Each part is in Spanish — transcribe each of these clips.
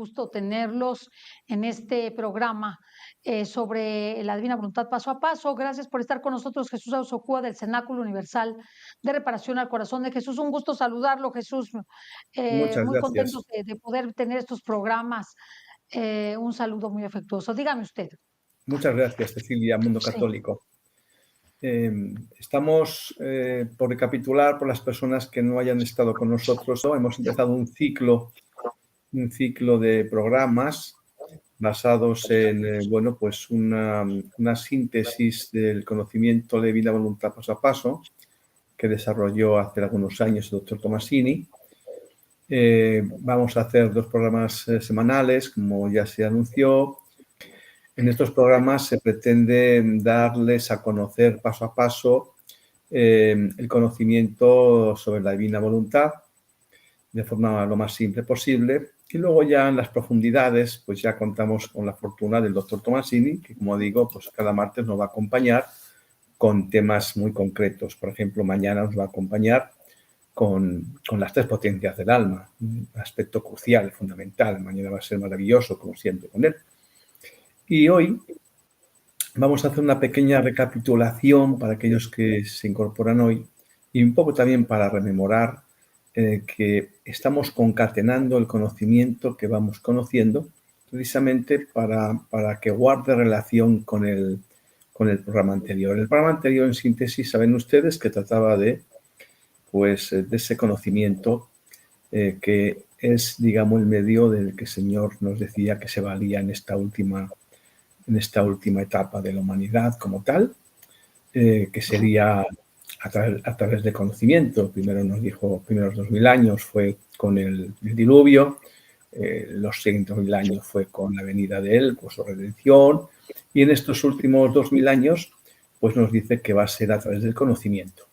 gusto tenerlos en este programa sobre la Divina Voluntad paso a paso. Gracias por estar con nosotros, Jesús Ausocúa del Cenáculo Universal de Reparación al Corazón de Jesús. Un gusto saludarlo, Jesús. Muchas Muy contentos gracias. de poder tener estos programas. Un saludo muy afectuoso. Dígame usted. Muchas gracias, Cecilia, Mundo Sí, Católico. Estamos por recapitular por las personas que no hayan estado con nosotros. ¿No? Hemos empezado un ciclo de programas basados en bueno, pues una síntesis del conocimiento de vida voluntad paso a paso que desarrolló hace algunos años el doctor Tomasini. Vamos a hacer 2 programas semanales, como ya se anunció. En estos programas se pretende darles a conocer paso a paso el conocimiento sobre la divina voluntad de forma lo más simple posible. Y luego ya en las profundidades, pues ya contamos con la fortuna del doctor Tomasini, que como digo, pues cada martes nos va a acompañar con temas muy concretos. Por ejemplo, mañana nos va a acompañar con las 3 potencias del alma, un aspecto crucial, fundamental. Mañana va a ser maravilloso, como siempre, con él. Y hoy vamos a hacer una pequeña recapitulación para aquellos que se incorporan hoy y un poco también para rememorar que estamos concatenando el conocimiento que vamos conociendo precisamente para que guarde relación con el programa anterior. El programa anterior, en síntesis, saben ustedes que trataba de ese conocimiento que es, digamos, el medio del que el Señor nos decía que se valía en esta última etapa de la humanidad como tal, que sería a través de conocimiento. Primero nos dijo, primeros 2000 años fue con el diluvio, los siguientes 2000 años fue con la venida de Él, con su redención, y en estos últimos 2000 años, pues nos dice que va a ser a través del conocimiento.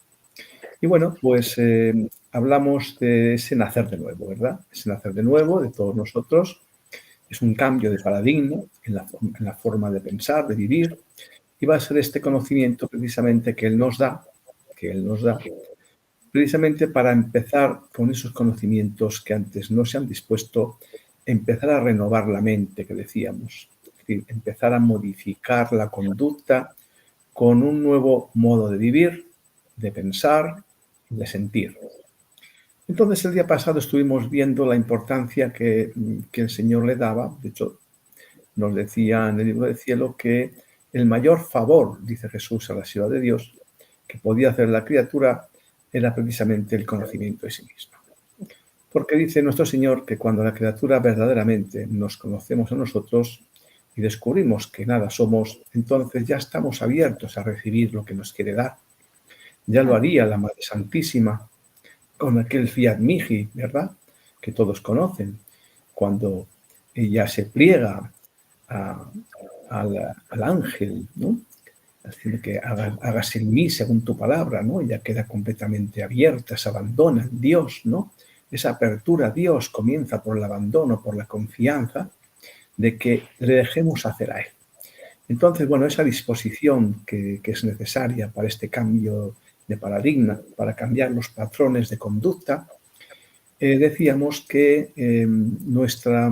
Y bueno, pues hablamos de ese nacer de nuevo, ¿verdad? Ese nacer de nuevo de todos nosotros. Es un cambio de paradigma en la forma de pensar, de vivir, y va a ser este conocimiento precisamente que Él nos da, precisamente para empezar con esos conocimientos que antes no se han dispuesto, empezar a renovar la mente, que decíamos, es decir, empezar a modificar la conducta con un nuevo modo de vivir, de pensar, de sentir. Entonces, el día pasado estuvimos viendo la importancia que el Señor le daba. De hecho, nos decía en el libro del cielo que el mayor favor, dice Jesús a la ciudad de Dios, que podía hacer la criatura era precisamente el conocimiento de sí misma. Porque dice nuestro Señor que cuando la criatura verdaderamente nos conocemos a nosotros y descubrimos que nada somos, entonces ya estamos abiertos a recibir lo que nos quiere dar. Ya lo haría la Madre Santísima con aquel Fiat Mihi, ¿verdad? Que todos conocen, cuando ella se pliega al ángel, ¿no? Haciendo que hagas en mí según tu palabra, ¿no? Ella queda completamente abierta, se abandona en Dios, ¿no? Esa apertura a Dios comienza por el abandono, por la confianza de que le dejemos hacer a Él. Entonces, bueno, esa disposición que es necesaria para este cambio de paradigma, para cambiar los patrones de conducta, decíamos que nuestra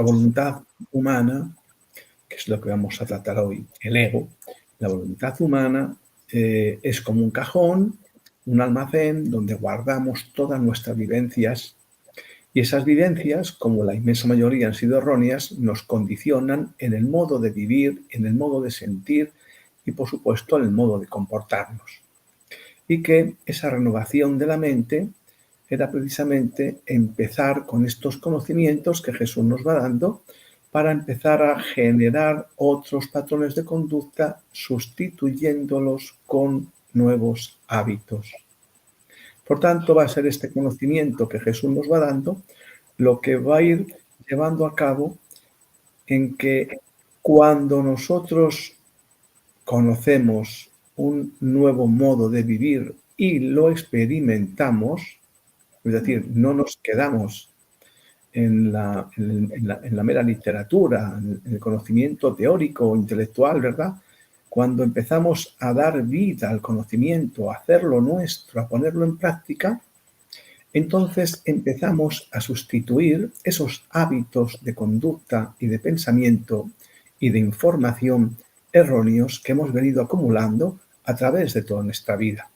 voluntad humana, que es lo que vamos a tratar hoy, el ego, la voluntad humana es como un cajón, un almacén donde guardamos todas nuestras vivencias y esas vivencias, como la inmensa mayoría han sido erróneas, nos condicionan en el modo de vivir, en el modo de sentir y, por supuesto, en el modo de comportarnos. Y que esa renovación de la mente era precisamente empezar con estos conocimientos que Jesús nos va dando para empezar a generar otros patrones de conducta sustituyéndolos con nuevos hábitos. Por tanto, va a ser este conocimiento que Jesús nos va dando lo que va a ir llevando a cabo en que cuando nosotros conocemos un nuevo modo de vivir y lo experimentamos, es decir, no nos quedamos en la mera literatura, en el conocimiento teórico o intelectual, ¿verdad? Cuando empezamos a dar vida al conocimiento, a hacerlo nuestro, a ponerlo en práctica, entonces empezamos a sustituir esos hábitos de conducta y de pensamiento y de información erróneos que hemos venido acumulando a través de toda nuestra vida.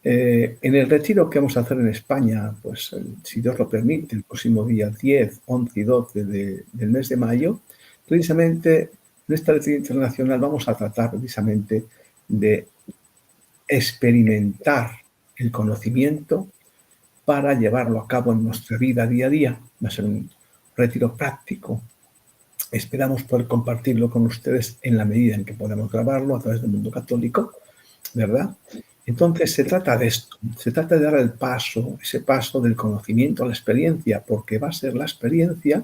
En el retiro que vamos a hacer en España, pues si Dios lo permite, el próximo día 10, 11 y 12 del mes de mayo, precisamente en este retiro internacional vamos a tratar precisamente de experimentar el conocimiento para llevarlo a cabo en nuestra vida día a día. Va a ser un retiro práctico. Esperamos poder compartirlo con ustedes en la medida en que podamos grabarlo a través del Mundo Católico, ¿verdad? Entonces se trata de esto, se trata de dar el paso, ese paso del conocimiento a la experiencia, porque va a ser la experiencia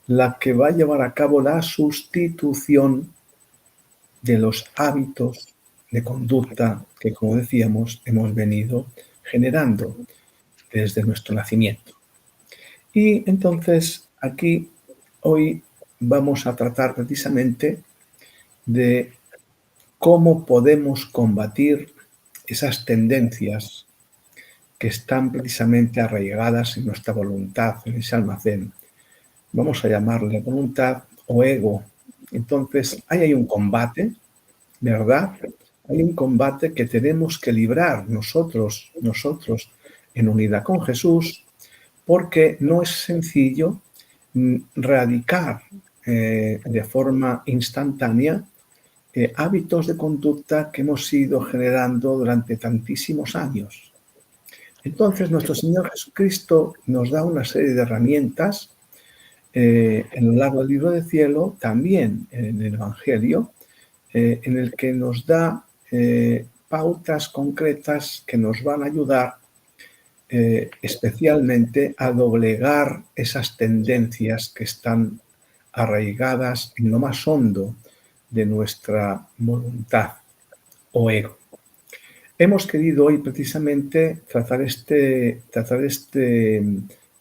la que va a llevar a cabo la sustitución de los hábitos de conducta que, como decíamos, hemos venido generando desde nuestro nacimiento. Y entonces aquí hoy vamos a tratar precisamente de cómo podemos combatir esas tendencias que están precisamente arraigadas en nuestra voluntad, en ese almacén. Vamos a llamarle voluntad o ego. Entonces, ahí hay un combate, ¿verdad? Hay un combate que tenemos que librar nosotros en unidad con Jesús, porque no es sencillo erradicar de forma instantánea hábitos de conducta que hemos ido generando durante tantísimos años. Entonces, nuestro Señor Jesucristo nos da una serie de herramientas en lo largo del libro del cielo, también en el Evangelio, en el que nos da pautas concretas que nos van a ayudar especialmente a doblegar esas tendencias que están arraigadas en lo más hondo de nuestra voluntad o ego. Hemos querido hoy precisamente tratar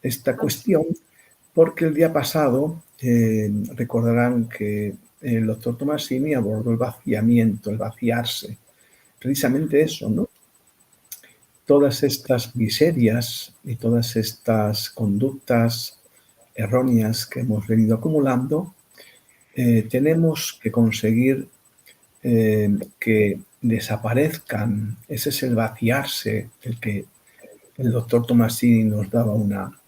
esta cuestión porque el día pasado recordarán que el doctor Tomasini abordó el vaciamiento, el vaciarse, precisamente eso, ¿no? Todas estas miserias y todas estas conductas erróneas que hemos venido acumulando, tenemos que conseguir que desaparezcan. Ese es el vaciarse, el que el doctor Tomasini nos daba una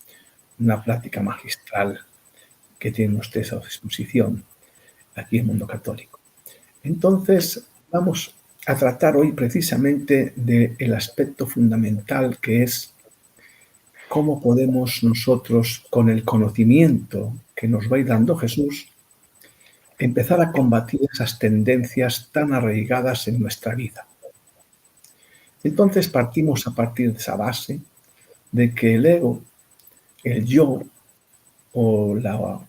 plática magistral que tienen ustedes a su disposición aquí en Mundo Católico. Entonces, vamos a tratar hoy precisamente del aspecto fundamental que es cómo podemos nosotros, con el conocimiento que nos va a ir dando Jesús, empezar a combatir esas tendencias tan arraigadas en nuestra vida. Entonces partimos a partir de esa base de que el ego, el yo o la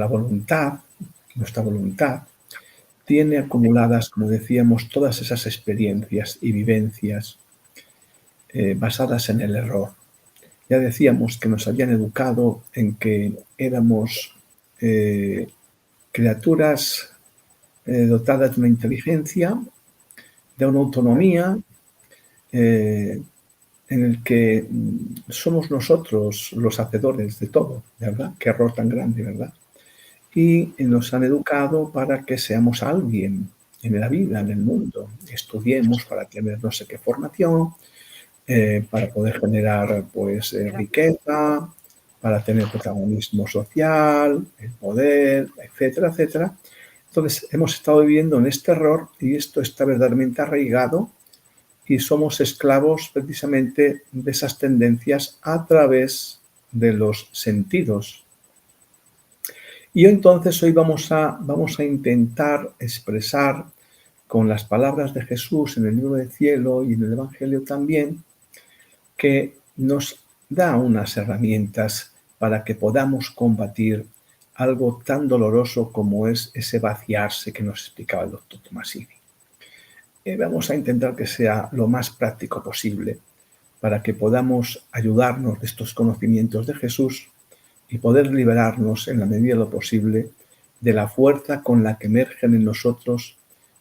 voluntad, nuestra voluntad, tiene acumuladas, como decíamos, todas esas experiencias y vivencias basadas en el error. Ya decíamos que nos habían educado en que éramos criaturas dotadas de una inteligencia, de una autonomía, en el que somos nosotros los hacedores de todo, ¿verdad? Qué error tan grande, ¿verdad? Y nos han educado para que seamos alguien en la vida, en el mundo. Estudiemos para tener no sé qué formación, para poder generar pues riqueza, para tener protagonismo social, el poder, etcétera, etcétera. Entonces hemos estado viviendo en este error y esto está verdaderamente arraigado y somos esclavos precisamente de esas tendencias a través de los sentidos. Y entonces hoy vamos a intentar expresar con las palabras de Jesús en el libro del cielo y en el Evangelio también, que nos da unas herramientas para que podamos combatir algo tan doloroso como es ese vaciarse que nos explicaba el doctor Tomasini. Vamos a intentar que sea lo más práctico posible para que podamos ayudarnos de estos conocimientos de Jesús y poder liberarnos en la medida de lo posible de la fuerza con la que emergen en nosotros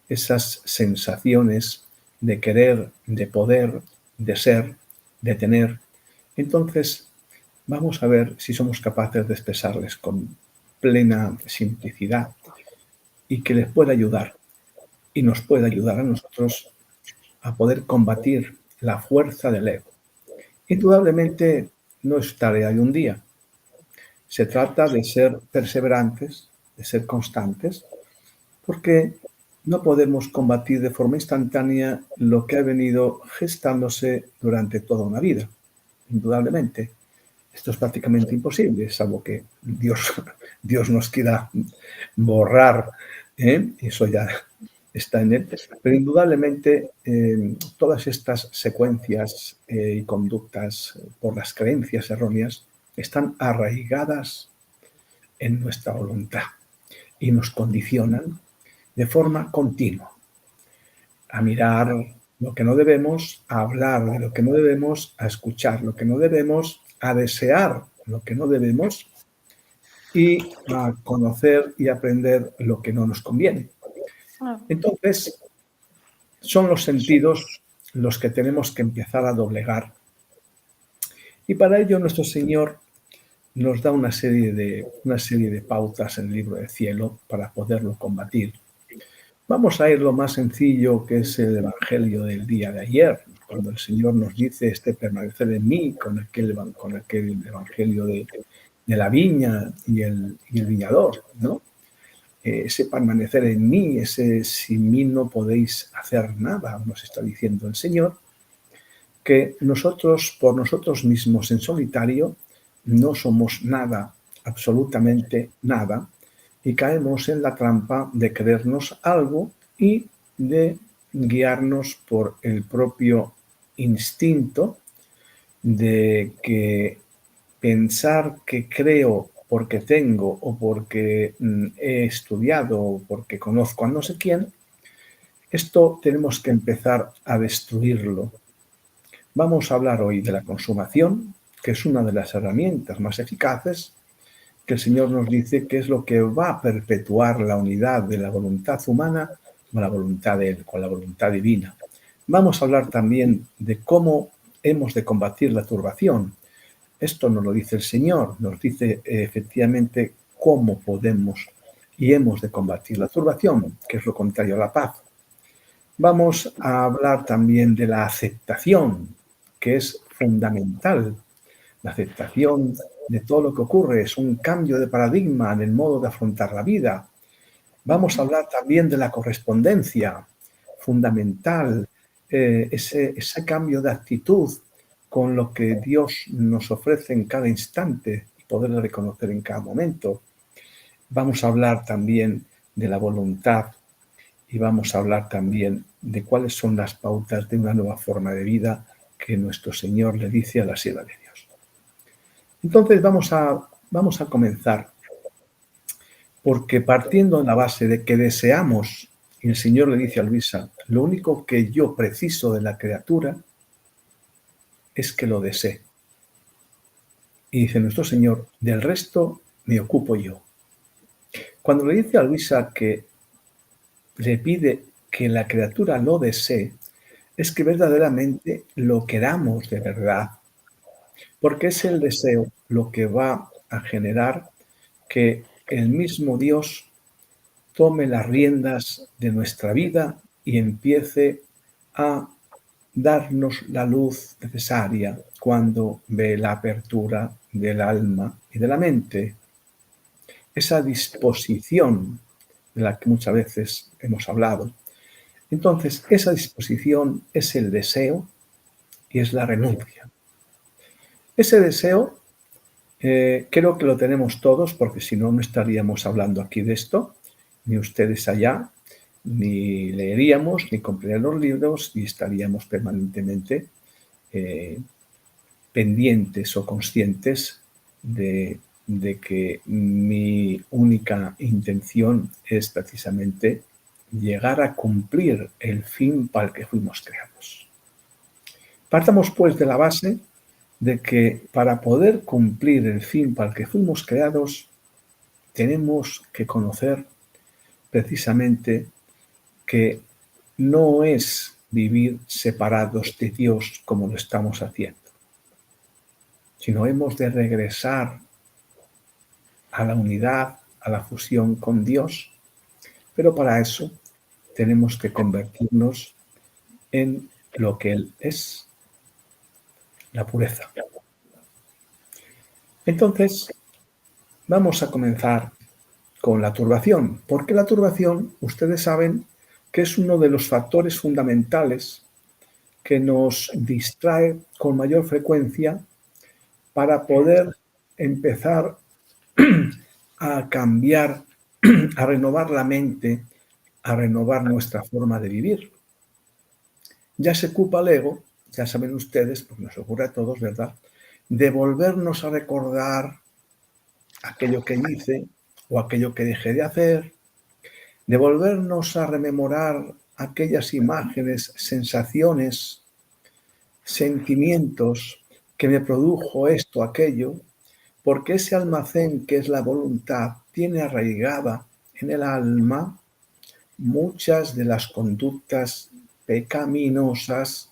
esas sensaciones de querer, de poder, de ser, de tener. Entonces, vamos a ver si somos capaces de expresarles con plena simplicidad y que les pueda ayudar y nos pueda ayudar a nosotros a poder combatir la fuerza del ego. Indudablemente no es tarea de un día. Se trata de ser perseverantes, de ser constantes, porque no podemos combatir de forma instantánea lo que ha venido gestándose durante toda una vida, indudablemente. Esto es prácticamente imposible, salvo que Dios nos quiera borrar, ¿eh? Eso ya está en él. Pero indudablemente todas estas secuencias y conductas por las creencias erróneas están arraigadas en nuestra voluntad y nos condicionan de forma continua a mirar lo que no debemos, a hablar de lo que no debemos, a escuchar lo que no debemos, a desear lo que no debemos y a conocer y aprender lo que no nos conviene. Entonces, son los sentidos los que tenemos que empezar a doblegar. Y para ello nuestro Señor nos da una serie de pautas en el libro del cielo para poderlo combatir. Vamos a ir lo más sencillo, que es el Evangelio del día de ayer, cuando el Señor nos dice permanecer en mí, con aquel Evangelio de la viña y el viñador, ¿no? Ese permanecer en mí, ese sin mí no podéis hacer nada, nos está diciendo el Señor, que nosotros, por nosotros mismos en solitario, no somos nada, absolutamente nada, y caemos en la trampa de creernos algo y de guiarnos por el propio instinto de que pensar que creo porque tengo o porque he estudiado o porque conozco a no sé quién, esto tenemos que empezar a destruirlo. Vamos a hablar hoy de la consumación, que es una de las herramientas más eficaces que el Señor nos dice que es lo que va a perpetuar la unidad de la voluntad humana con la voluntad de Él, con la voluntad divina. Vamos a hablar también de cómo hemos de combatir la turbación. Esto nos lo dice el Señor, nos dice efectivamente cómo podemos y hemos de combatir la turbación, que es lo contrario a la paz. Vamos a hablar también de la aceptación, que es fundamental. La aceptación de todo lo que ocurre es un cambio de paradigma en el modo de afrontar la vida. Vamos a hablar también de la correspondencia, fundamental, ese cambio de actitud con lo que Dios nos ofrece en cada instante y poderlo reconocer en cada momento. Vamos a hablar también de la voluntad y vamos a hablar también de cuáles son las pautas de una nueva forma de vida que nuestro Señor le dice a la sierva de Dios. Entonces vamos a comenzar, porque partiendo de la base de que deseamos, y el Señor le dice a Luisa, lo único que yo preciso de la criatura es que lo desee. Y dice nuestro Señor, del resto me ocupo yo. Cuando le dice a Luisa que le pide que la criatura lo desee, es que verdaderamente lo queramos de verdad, porque es el deseo lo que va a generar que el mismo Dios tome las riendas de nuestra vida y empiece a darnos la luz necesaria cuando ve la apertura del alma y de la mente. Esa disposición de la que muchas veces hemos hablado. Entonces, esa disposición es el deseo y es la renuncia. Ese deseo creo que lo tenemos todos, porque si no, no estaríamos hablando aquí de esto, ni ustedes allá, ni leeríamos, ni compraríamos los libros, ni estaríamos permanentemente pendientes o conscientes de que mi única intención es precisamente llegar a cumplir el fin para el que fuimos creados. Partamos pues de la base de que para poder cumplir el fin para el que fuimos creados, tenemos que conocer precisamente que no es vivir separados de Dios como lo estamos haciendo, sino hemos de regresar a la unidad, a la fusión con Dios, pero para eso tenemos que convertirnos en lo que Él es, la pureza. Entonces, vamos a comenzar con la turbación, porque la turbación, ustedes saben que es uno de los factores fundamentales que nos distrae con mayor frecuencia para poder empezar a cambiar, a renovar la mente, a renovar nuestra forma de vivir. Ya se ocupa el ego, ya saben ustedes, porque nos ocurre a todos, ¿verdad?, de volvernos a recordar aquello que hice o aquello que dejé de hacer, de volvernos a rememorar aquellas imágenes, sensaciones, sentimientos que me produjo esto, aquello, porque ese almacén que es la voluntad tiene arraigada en el alma muchas de las conductas pecaminosas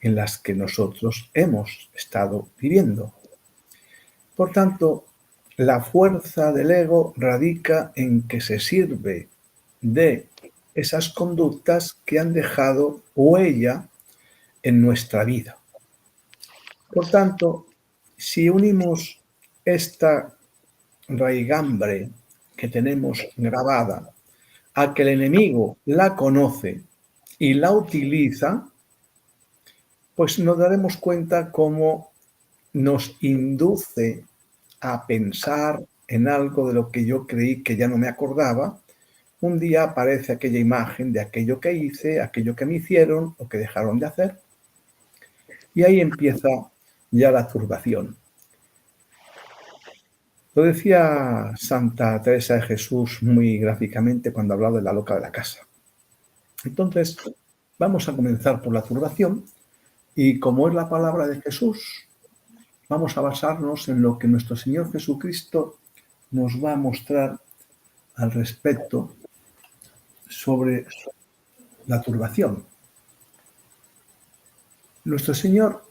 en las que nosotros hemos estado viviendo. Por tanto, la fuerza del ego radica en que se sirve de esas conductas que han dejado huella en nuestra vida. Por tanto, si unimos esta raigambre que tenemos grabada a que el enemigo la conoce y la utiliza, pues nos daremos cuenta cómo nos induce a pensar en algo de lo que yo creí que ya no me acordaba. Un día aparece aquella imagen de aquello que hice, aquello que me hicieron o que dejaron de hacer. Y ahí empieza ya la turbación. Lo decía Santa Teresa de Jesús muy gráficamente cuando hablaba de la loca de la casa. Entonces, vamos a comenzar por la turbación y como es la palabra de Jesús, vamos a basarnos en lo que nuestro Señor Jesucristo nos va a mostrar al respecto sobre la turbación. Nuestro Señor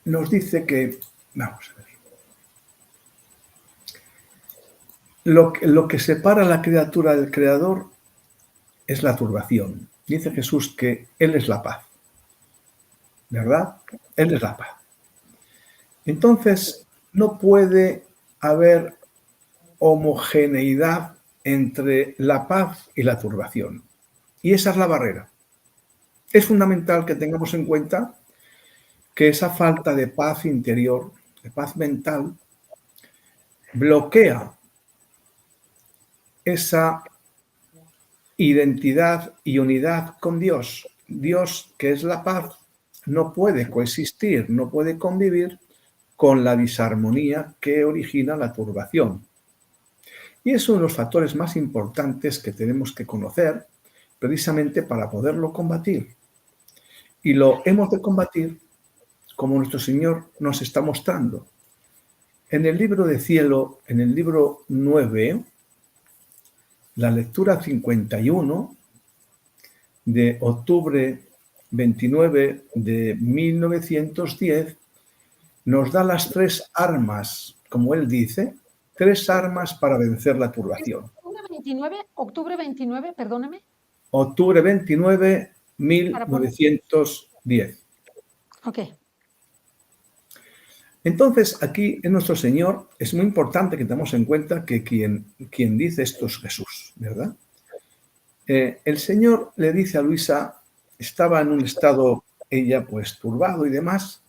nos dice que, vamos a ver, lo que separa a la criatura del Creador es la turbación. Dice Jesús que Él es la paz, ¿verdad? Él es la paz. Entonces, no puede haber homogeneidad entre la paz y la turbación. Y esa es la barrera. Es fundamental que tengamos en cuenta que esa falta de paz interior, de paz mental, bloquea esa identidad y unidad con Dios. Dios, que es la paz, no puede coexistir, no puede convivir con la disarmonía que origina la turbación. Y es uno de los factores más importantes que tenemos que conocer precisamente para poderlo combatir. Y lo hemos de combatir como nuestro Señor nos está mostrando. En el libro de Cielo, en el libro 9, la lectura 51 de octubre 29 de 1910 nos da las 3 armas, como él dice, 3 armas para vencer la turbación. Octubre 29, perdóneme. Octubre 29, 1910. Ok. Entonces, aquí en nuestro Señor es muy importante que tengamos en cuenta que quien dice esto es Jesús, ¿verdad? El Señor le dice a Luisa, estaba en un estado, ella pues turbado y demás,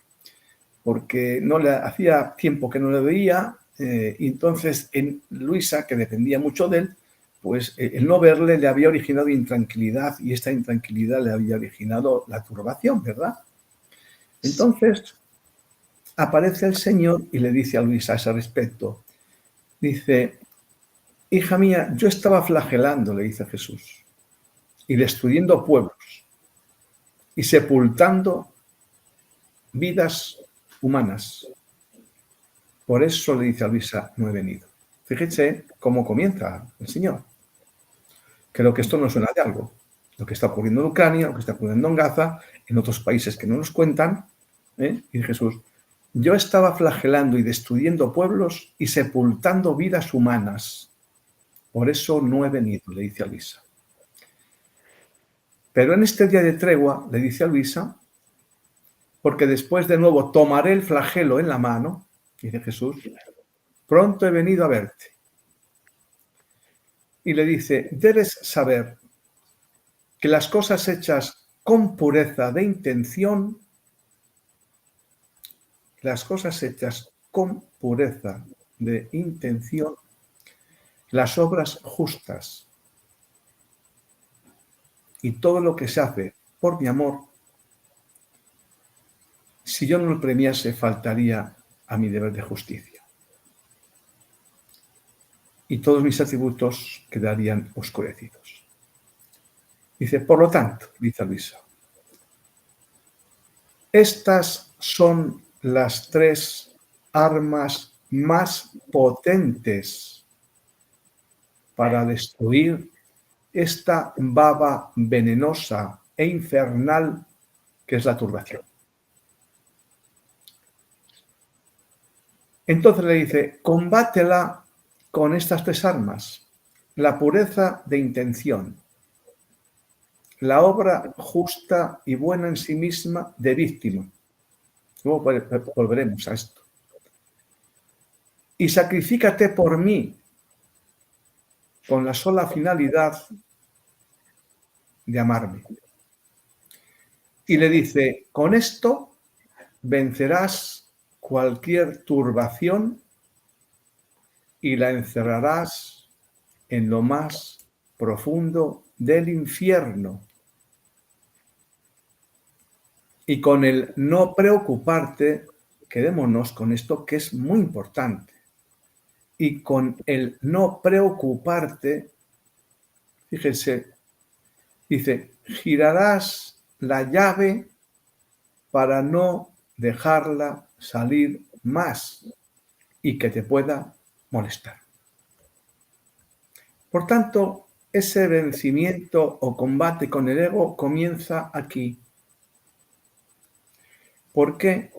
porque no le hacía tiempo que no le veía, y entonces Luisa, que dependía mucho de él, pues el no verle le había originado intranquilidad y esta intranquilidad le había originado la turbación, ¿verdad? Entonces aparece el Señor y le dice a Luisa a ese respecto, dice, hija mía, yo estaba flagelando, le dice Jesús, y destruyendo pueblos y sepultando vidas humanas. Por eso le dice a Luisa, no he venido. Fíjense cómo comienza el Señor. Creo que esto nos suena de algo. lo que está ocurriendo en Ucrania, lo que está ocurriendo en Gaza, en otros países que no nos cuentan. Y Jesús, yo estaba flagelando y destruyendo pueblos y sepultando vidas humanas. Por eso no he venido, le dice a Luisa. Pero en este día de tregua, le dice a Luisa, porque después de nuevo tomaré el flagelo en la mano, dice Jesús, pronto he venido a verte. Y le dice, debes saber que las cosas hechas con pureza de intención, las cosas hechas con pureza de intención, las obras justas y todo lo que se hace por mi amor, si yo no lo premiase, faltaría a mi deber de justicia. Y todos mis atributos quedarían oscurecidos. Dice, por lo tanto, dice Luisa, estas son las 3 armas más potentes para destruir esta baba venenosa e infernal que es la turbación. Entonces le dice, combátela con estas 3 armas, la pureza de intención, la obra justa y buena en sí misma de víctima. Luego volveremos a esto. Y sacrifícate por mí con la sola finalidad de amarme. Y le dice, con esto vencerás cualquier turbación y la encerrarás en lo más profundo del infierno. Y con el no preocuparte, quedémonos con esto que es muy importante. Y con el no preocuparte, fíjense, dice, girarás la llave para no dejarla salir más y que te pueda molestar. Por tanto, ese vencimiento o combate con el ego comienza aquí. ¿Por qué?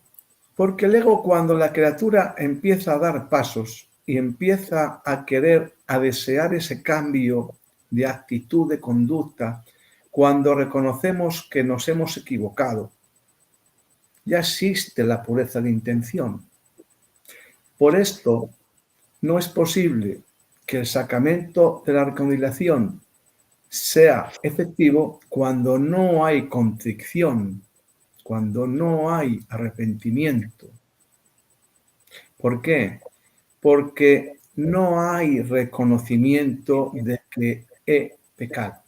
Porque el ego, cuando la criatura empieza a dar pasos y empieza a querer, a desear ese cambio de actitud, de conducta, cuando reconocemos que nos hemos equivocado, ya existe la pureza de intención. Por esto, no es posible que el sacramento de la reconciliación sea efectivo cuando no hay contrición, cuando no hay arrepentimiento. ¿Por qué? Porque no hay reconocimiento de que he pecado.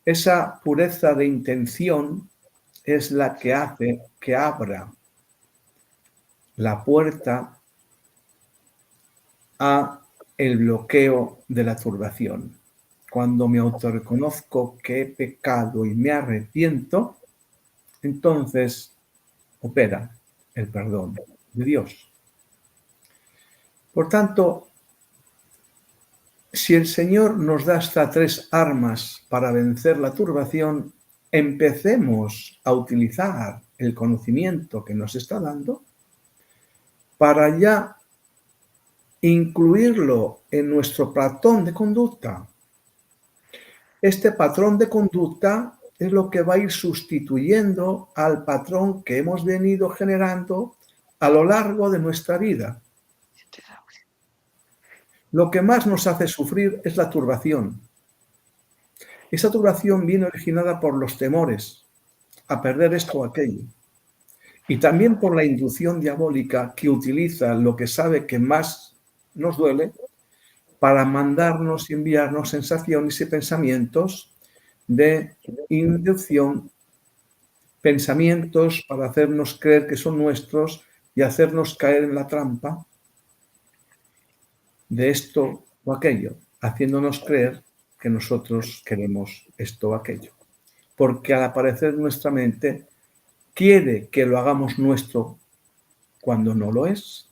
Esa pureza de intención es la que hace que abra la puerta a el bloqueo de la turbación. Cuando me autorreconozco que he pecado y me arrepiento, entonces opera el perdón de Dios. Por tanto, si el Señor nos da hasta 3 armas para vencer la turbación, empecemos a utilizar el conocimiento que nos está dando para ya incluirlo en nuestro patrón de conducta. Este patrón de conducta es lo que va a ir sustituyendo al patrón que hemos venido generando a lo largo de nuestra vida. Lo que más nos hace sufrir es la turbación. Esa turbación viene originada por los temores a perder esto o aquello. Y también por la inducción diabólica que utiliza lo que sabe que más nos duele para mandarnos y enviarnos sensaciones y pensamientos de inducción, pensamientos para hacernos creer que son nuestros y hacernos caer en la trampa de esto o aquello, haciéndonos creer que nosotros queremos esto o aquello. Porque al aparecer en nuestra mente, quiere que lo hagamos nuestro cuando no lo es.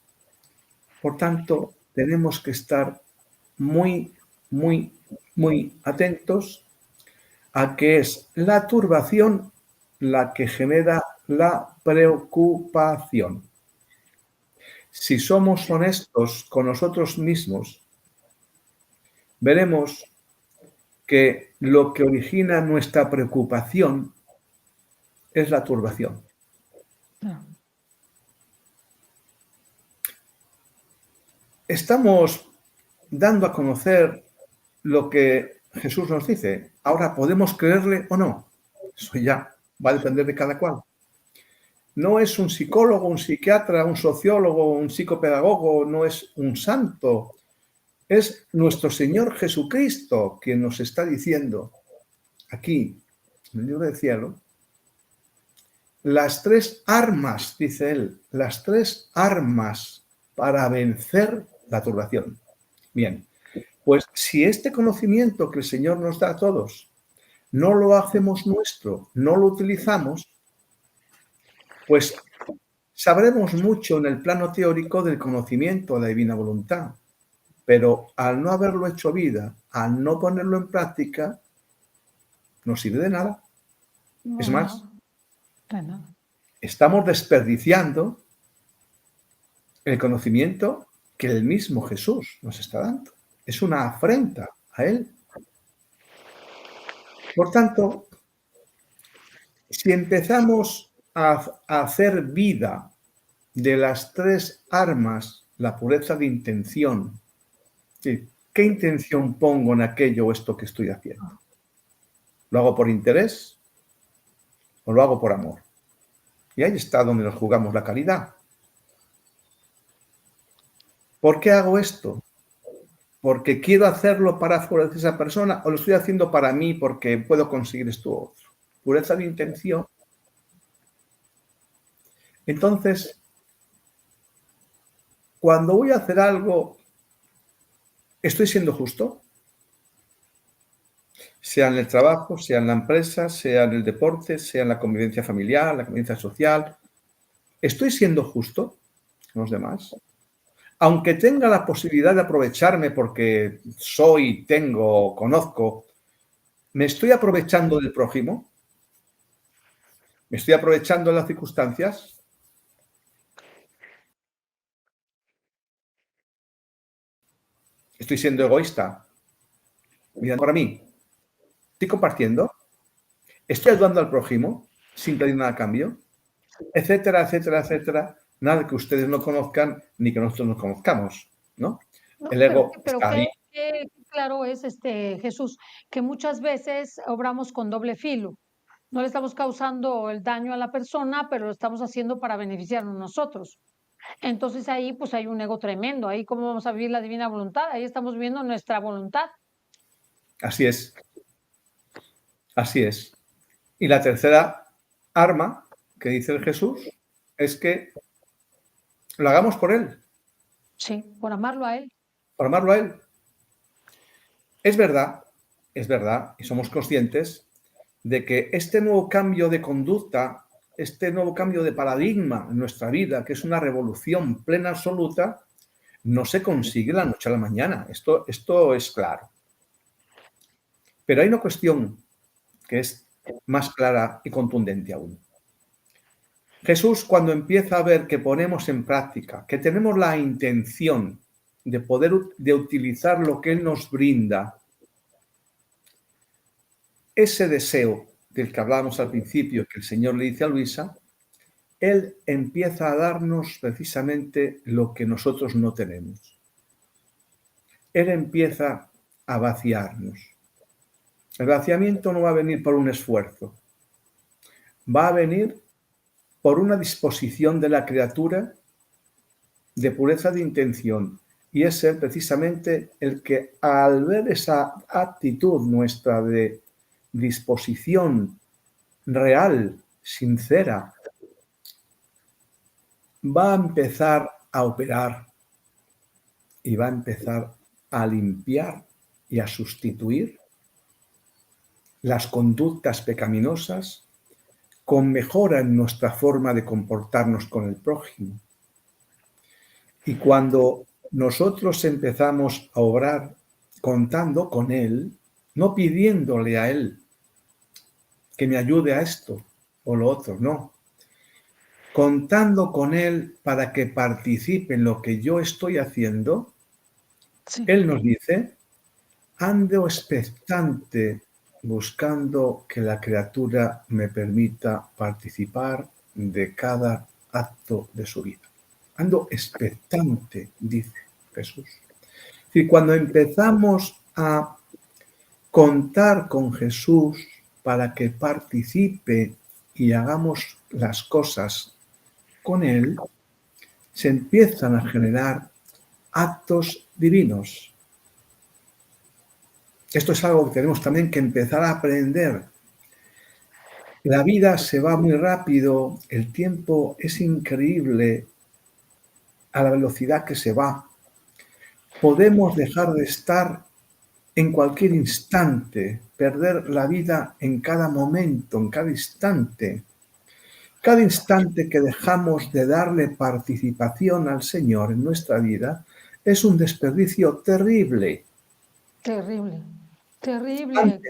Por tanto, tenemos que estar muy, muy, muy atentos a que es la turbación la que genera la preocupación. Si somos honestos con nosotros mismos, veremos que lo que origina nuestra preocupación es la turbación. Claro. Estamos dando a conocer lo que Jesús nos dice. Ahora, ¿podemos creerle o no? Eso ya va a depender de cada cual. No es un psicólogo, un psiquiatra, un sociólogo, un psicopedagogo, no es un santo. Es nuestro Señor Jesucristo quien nos está diciendo aquí, en el libro del cielo, las 3 armas, dice él, las 3 armas para vencer la turbación. Bien, pues si este conocimiento que el Señor nos da a todos no lo hacemos nuestro, no lo utilizamos, pues sabremos mucho en el plano teórico del conocimiento de la divina voluntad, pero al no haberlo hecho vida, al no ponerlo en práctica, no sirve de nada. Es más, estamos desperdiciando el conocimiento que el mismo Jesús nos está dando. Es una afrenta a Él. Por tanto, si empezamos a hacer vida de las 3 armas, la pureza de intención, ¿sí? ¿Qué intención pongo en aquello o esto que estoy haciendo? ¿Lo hago por interés o lo hago por amor? Y ahí está donde nos jugamos la caridad. ¿Por qué hago esto? ¿Porque quiero hacerlo para favorecer a esa persona o lo estoy haciendo para mí porque puedo conseguir esto u otro? Pureza de intención. Entonces, cuando voy a hacer algo, ¿estoy siendo justo? Sea en el trabajo, sea en la empresa, sea en el deporte, sea en la convivencia familiar, la convivencia social. ¿Estoy siendo justo con los demás? Aunque tenga la posibilidad de aprovecharme porque soy, tengo, conozco, ¿me estoy aprovechando del prójimo? ¿Me estoy aprovechando de las circunstancias? ¿Estoy siendo egoísta? Mirando para mí. ¿Estoy compartiendo? ¿Estoy ayudando al prójimo sin pedir nada a cambio? Etcétera, etcétera, etcétera. Nada que ustedes no conozcan ni que nosotros no conozcamos, ¿no? No, El ego pero está ahí. qué claro es, Jesús, que muchas veces obramos con doble filo. No le estamos causando el daño a la persona, pero lo estamos haciendo para beneficiarnos nosotros. Entonces ahí pues hay un ego tremendo. Ahí cómo vamos a vivir la divina voluntad. Ahí estamos viendo nuestra voluntad. Así es. Así es. Y la tercera arma que dice el Jesús es que lo hagamos por Él, Sí, por amarlo a Él. por amarlo a Él. Es verdad, y somos conscientes de que este nuevo cambio de conducta, este nuevo cambio de paradigma en nuestra vida, que es una revolución plena absoluta, no se consigue de la noche a la mañana. Esto es claro. Pero hay una cuestión que es más clara y contundente aún. Jesús, cuando empieza a ver que ponemos en práctica, que tenemos la intención de utilizar lo que Él nos brinda, ese deseo del que hablábamos al principio, que el Señor le dice a Luisa, Él empieza a darnos precisamente lo que nosotros no tenemos. Él empieza a vaciarnos. El vaciamiento no va a venir por un esfuerzo, va a venir por una disposición de la criatura de pureza de intención, y es Él precisamente el que, al ver esa actitud nuestra de disposición real, sincera, va a empezar a operar y va a empezar a limpiar y a sustituir las conductas pecaminosas con mejora en nuestra forma de comportarnos con el prójimo. Y cuando nosotros empezamos a obrar contando con Él, no pidiéndole a Él que me ayude a esto o lo otro, no. Contando con Él para que participe en lo que yo estoy haciendo, Sí. Él nos dice, ando expectante buscando que la criatura me permita participar de cada acto de su vida. Ando expectante, dice Jesús. Y cuando empezamos a contar con Jesús para que participe y hagamos las cosas con Él, se empiezan a generar actos divinos. Esto es algo que tenemos también que empezar a aprender. La vida se va muy rápido, el tiempo es increíble a la velocidad que se va. Podemos dejar de estar en cualquier instante, perder la vida en cada momento, en cada instante. Cada instante que dejamos de darle participación al Señor en nuestra vida es un desperdicio terrible. Terrible, terrible.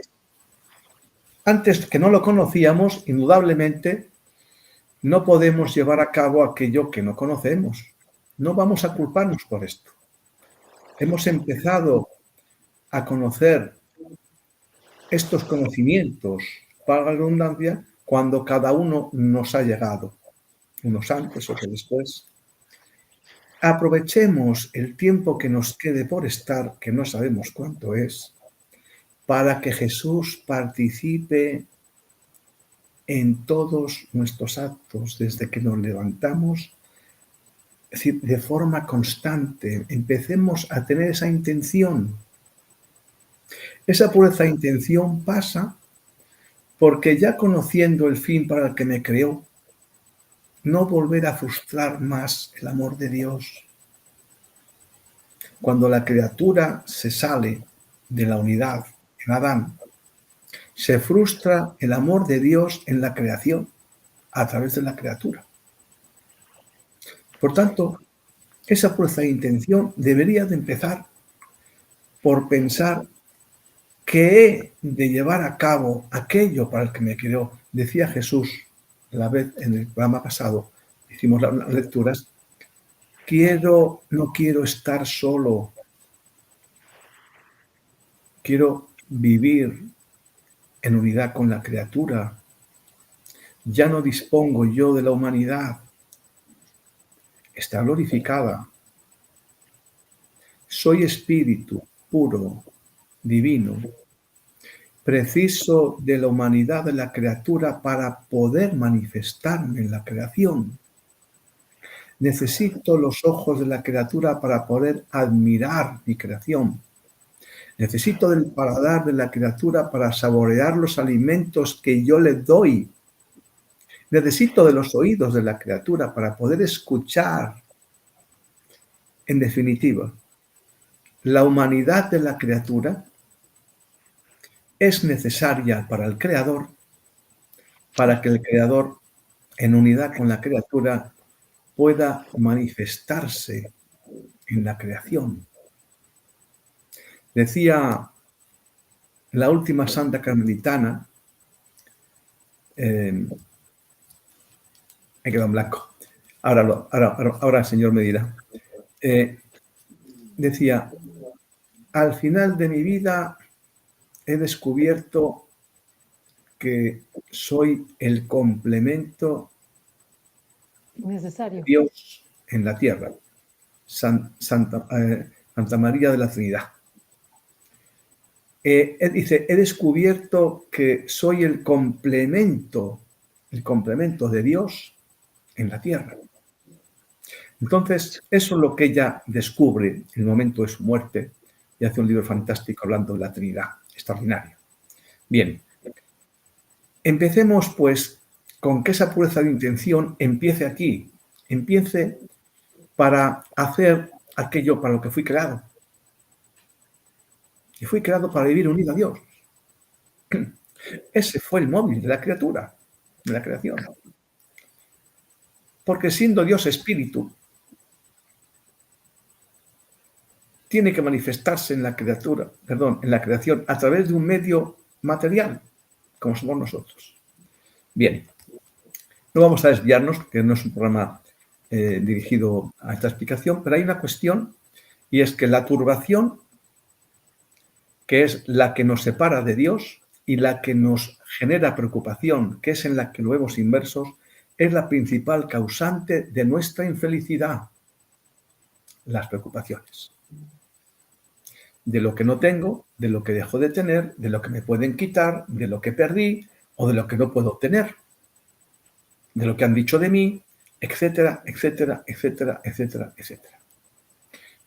Antes que no lo conocíamos, indudablemente, no podemos llevar a cabo aquello que no conocemos. No vamos a culparnos por esto. Hemos empezado a conocer estos conocimientos, para la redundancia, cuando cada uno nos ha llegado, unos antes, otros después. Aprovechemos el tiempo que nos quede por estar, que no sabemos cuánto es, para que Jesús participe en todos nuestros actos, desde que nos levantamos, es decir, de forma constante. Empecemos a tener esa intención. Esa pureza de intención pasa porque ya conociendo el fin para el que me creó, no volver a frustrar más el amor de Dios. Cuando la criatura se sale de la unidad en Adán, se frustra el amor de Dios en la creación a través de la criatura. Por tanto, esa pureza de intención debería de empezar por pensar que he de llevar a cabo aquello para el que me creó. Decía Jesús la vez en el programa pasado, hicimos las lecturas, no quiero estar solo, quiero vivir en unidad con la criatura. Ya no dispongo yo de la humanidad, está glorificada. Soy espíritu puro, divino. Preciso de la humanidad de la criatura para poder manifestarme en la creación. Necesito los ojos de la criatura para poder admirar mi creación. Necesito del paladar de la criatura para saborear los alimentos que yo le doy. Necesito de los oídos de la criatura para poder escuchar. En definitiva, la humanidad de la criatura es necesaria para el Creador, para que el Creador, en unidad con la criatura, pueda manifestarse en la creación. Decía la última santa carmelitana, me quedo en blanco, ahora el Señor me dirá, decía, al final de mi vida he descubierto que soy el complemento Necesario. de Dios en la tierra. Santa María de la Trinidad. Dice, he descubierto que soy el complemento de Dios en la tierra. Entonces, eso es lo que ella descubre en el momento de su muerte y hace un libro fantástico hablando de la Trinidad, extraordinario. Bien, empecemos pues con que esa pureza de intención empiece aquí, empiece para hacer aquello para lo que fui creado. Y fui creado para vivir unido a Dios. Ese fue el móvil de la criatura, de la creación. Porque siendo Dios espíritu, tiene que manifestarse en la criatura, en la creación, a través de un medio material, como somos nosotros. Bien, no vamos a desviarnos porque no es un programa dirigido a esta explicación, pero hay una cuestión y es que la turbación, que es la que nos separa de Dios y la que nos genera preocupación, que es en la que lo vemos inmersos, es la principal causante de nuestra infelicidad, las preocupaciones. De lo que no tengo, de lo que dejo de tener, de lo que me pueden quitar, de lo que perdí o de lo que no puedo obtener, de lo que han dicho de mí, etcétera, etcétera, etcétera, etcétera, etcétera.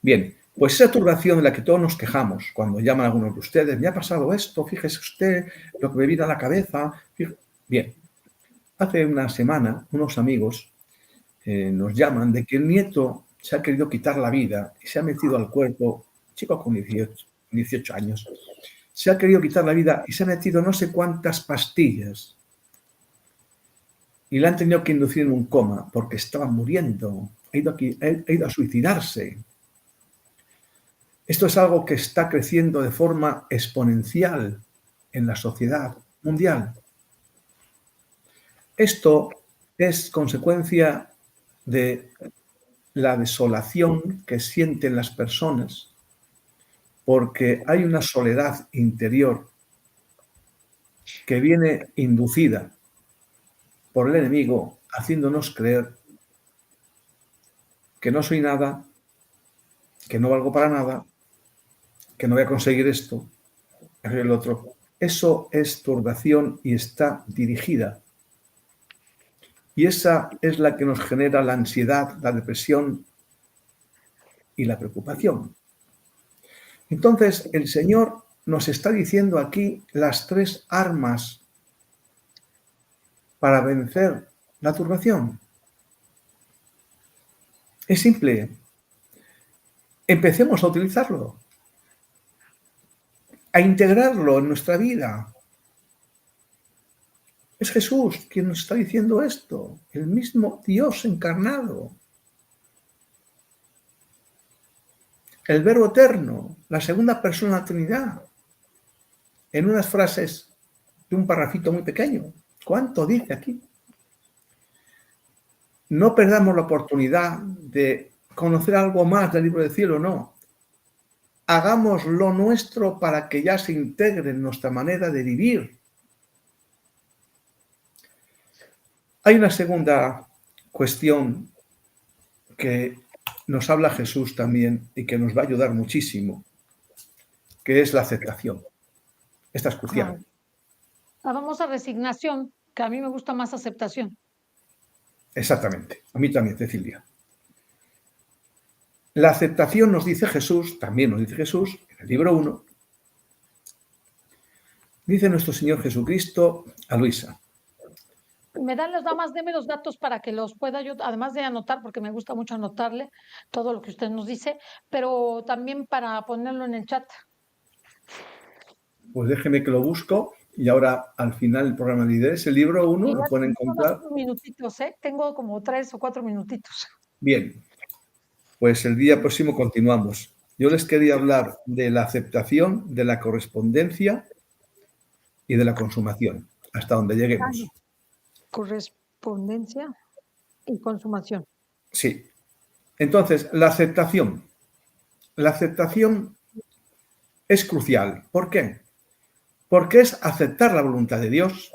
Bien, pues esa turbación de la que todos nos quejamos cuando llaman a algunos de ustedes, me ha pasado esto, fíjese usted lo que me viene a la cabeza. Bien, hace una semana unos amigos nos llaman de que el nieto se ha querido quitar la vida y se ha metido al cuerpo, chico con 18 años, se ha querido quitar la vida y se ha metido no sé cuántas pastillas y le han tenido que inducir en un coma porque estaba muriendo, ha ido a suicidarse. Esto es algo que está creciendo de forma exponencial en la sociedad mundial. Esto es consecuencia de la desolación que sienten las personas porque hay una soledad interior que viene inducida por el enemigo haciéndonos creer que no soy nada, que no valgo para nada, que no voy a conseguir esto, el otro. Eso es turbación y está dirigida. Y esa es la que nos genera la ansiedad, la depresión y la preocupación. Entonces, el Señor nos está diciendo aquí las 3 armas para vencer la turbación. Es simple. Empecemos a utilizarlo, a integrarlo en nuestra vida. Es Jesús quien nos está diciendo esto, el mismo Dios encarnado, el Verbo eterno, la segunda persona de la Trinidad, en unas frases de un parrafito muy pequeño. ¿Cuánto dice aquí? No perdamos la oportunidad de conocer algo más del libro del cielo, no. Hagamos lo nuestro para que ya se integre en nuestra manera de vivir. Hay una segunda cuestión que nos habla Jesús también y que nos va a ayudar muchísimo, que es la aceptación. Esta es crucial. La famosa resignación, que a mí me gusta más aceptación. Exactamente. A mí también, Cecilia. La aceptación nos dice Jesús, también nos dice Jesús, en el libro 1, dice nuestro Señor Jesucristo a Luisa. Me dan las damas, deme los datos para que los pueda yo, además de anotar, porque me gusta mucho anotarle todo lo que usted nos dice, pero también para ponerlo en el chat. Pues déjeme que lo busco y ahora al final del programa de líderes, el libro 1 lo pueden encontrar. Minutitos, ¿eh? Tengo como 3 o 4 minutitos. Bien, pues el día próximo continuamos. Yo les quería hablar de la aceptación, de la correspondencia y de la consumación, hasta donde lleguemos. Correspondencia y consumación. Sí. Entonces, la aceptación. La aceptación es crucial. ¿Por qué? Porque es aceptar la voluntad de Dios.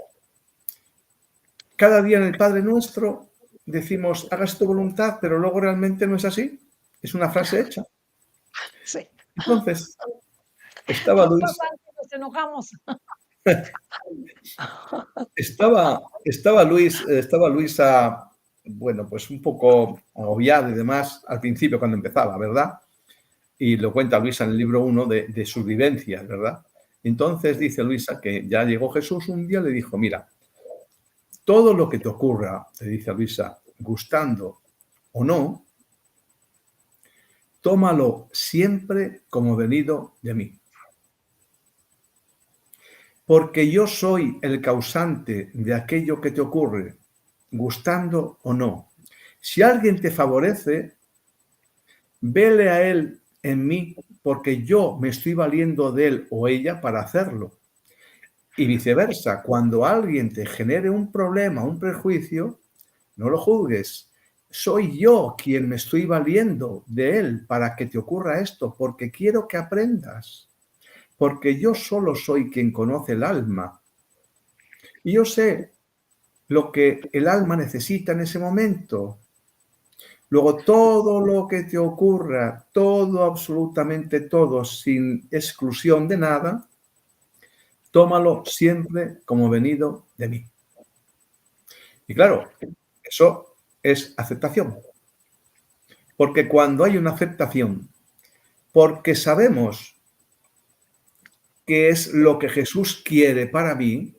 Cada día en el Padre Nuestro decimos, hagas tu voluntad, pero luego realmente no es así. Es una frase hecha. Sí. Entonces, estaba Luis. Nos enojamos. Estaba Luisa, bueno, pues un poco agobiada y demás al principio cuando empezaba, ¿verdad? Y lo cuenta Luisa en el libro 1 de sus vivencias, ¿verdad? Entonces dice Luisa que ya llegó Jesús un día y le dijo, mira, todo lo que te ocurra, le dice a Luisa, gustando o no, tómalo siempre como venido de mí. Porque yo soy el causante de aquello que te ocurre, gustando o no. Si alguien te favorece, vele a él en mí, porque yo me estoy valiendo de él o ella para hacerlo. Y viceversa, cuando alguien te genere un problema, un prejuicio, no lo juzgues. Soy yo quien me estoy valiendo de él para que te ocurra esto, porque quiero que aprendas, porque yo solo soy quien conoce el alma. Y yo sé lo que el alma necesita en ese momento. Luego, todo lo que te ocurra, todo, absolutamente todo, sin exclusión de nada, tómalo siempre como venido de mí. Y claro, eso es aceptación. Porque cuando hay una aceptación, porque sabemos qué es lo que Jesús quiere para mí,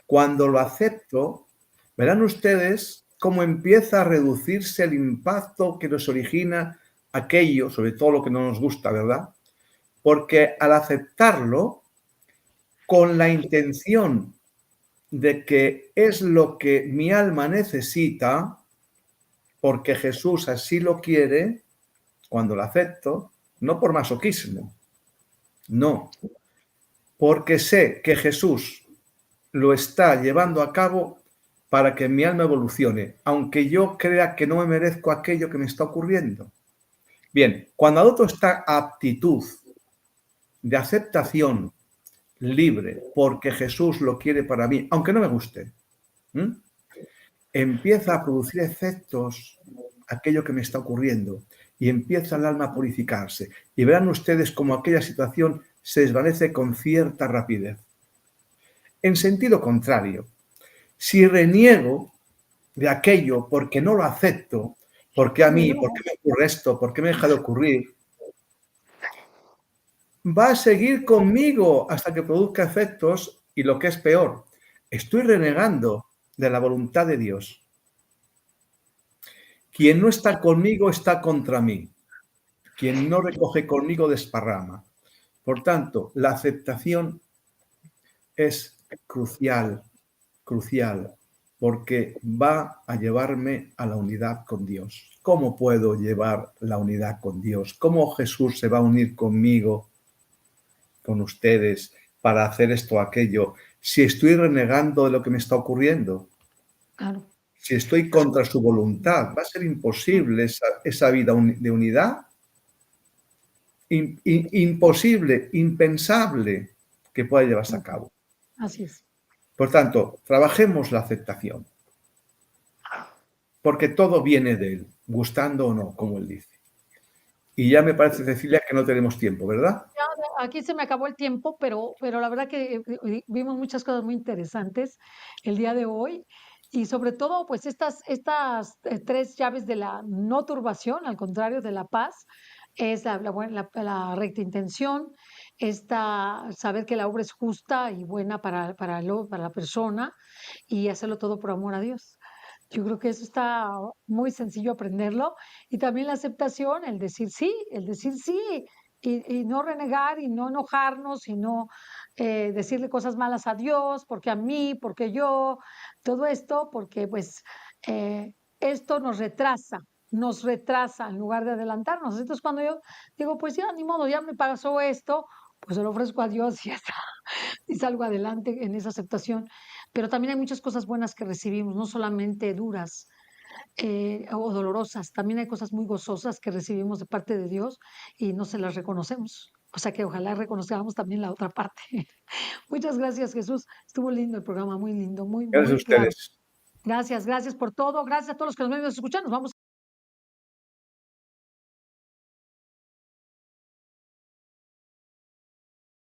cuando lo acepto, verán ustedes cómo empieza a reducirse el impacto que nos origina aquello, sobre todo lo que no nos gusta, ¿verdad? Porque al aceptarlo, con la intención de que es lo que mi alma necesita, porque Jesús así lo quiere, cuando lo acepto, no por masoquismo, no, porque sé que Jesús lo está llevando a cabo para que mi alma evolucione, aunque yo crea que no me merezco aquello que me está ocurriendo. Bien, cuando adopto esta aptitud de aceptación libre, porque Jesús lo quiere para mí, aunque no me guste, empieza a producir efectos aquello que me está ocurriendo y empieza el alma a purificarse. Y verán ustedes cómo aquella situación se desvanece con cierta rapidez. En sentido contrario, si reniego de aquello porque no lo acepto, porque a mí, porque me ocurre esto, porque me deja de ocurrir, va a seguir conmigo hasta que produzca efectos y lo que es peor, estoy renegando de la voluntad de Dios. Quien no está conmigo está contra mí. Quien no recoge conmigo desparrama. Por tanto, la aceptación es crucial, crucial, porque va a llevarme a la unidad con Dios. ¿Cómo puedo llevar la unidad con Dios? ¿Cómo Jesús se va a unir conmigo, con ustedes, para hacer esto o aquello, si estoy renegando de lo que me está ocurriendo? Claro. Si estoy contra su voluntad, va a ser imposible esa vida de unidad. Imposible, impensable que pueda llevarse a cabo. Así es. Por tanto, trabajemos la aceptación, porque todo viene de él, gustando o no, como él dice. Y ya me parece, Cecilia, que no tenemos tiempo, ¿verdad? Ya, aquí se me acabó el tiempo, pero la verdad que vimos muchas cosas muy interesantes el día de hoy y sobre todo, pues estas tres llaves de la no turbación, al contrario de la paz, es la recta intención, saber que la obra es justa y buena para la persona y hacerlo todo por amor a Dios. Yo creo que eso está muy sencillo aprenderlo. Y también la aceptación, el decir sí, y no renegar y no enojarnos y no decirle cosas malas a Dios, porque a mí, porque yo, todo esto, porque pues esto nos retrasa en lugar de adelantarnos. Entonces cuando yo digo, pues ya, ni modo, ya me pasó esto, pues se lo ofrezco a Dios y ya está, y salgo adelante en esa aceptación. Pero también hay muchas cosas buenas que recibimos, no solamente duras o dolorosas, también hay cosas muy gozosas que recibimos de parte de Dios y no se las reconocemos. O sea que ojalá reconozcamos también la otra parte. Muchas gracias, Jesús. Estuvo lindo el programa, muy lindo, muy, Gracias a muy claro. ustedes. Gracias, gracias por todo. Gracias a todos los que nos ven y nos escuchan. Nos vamos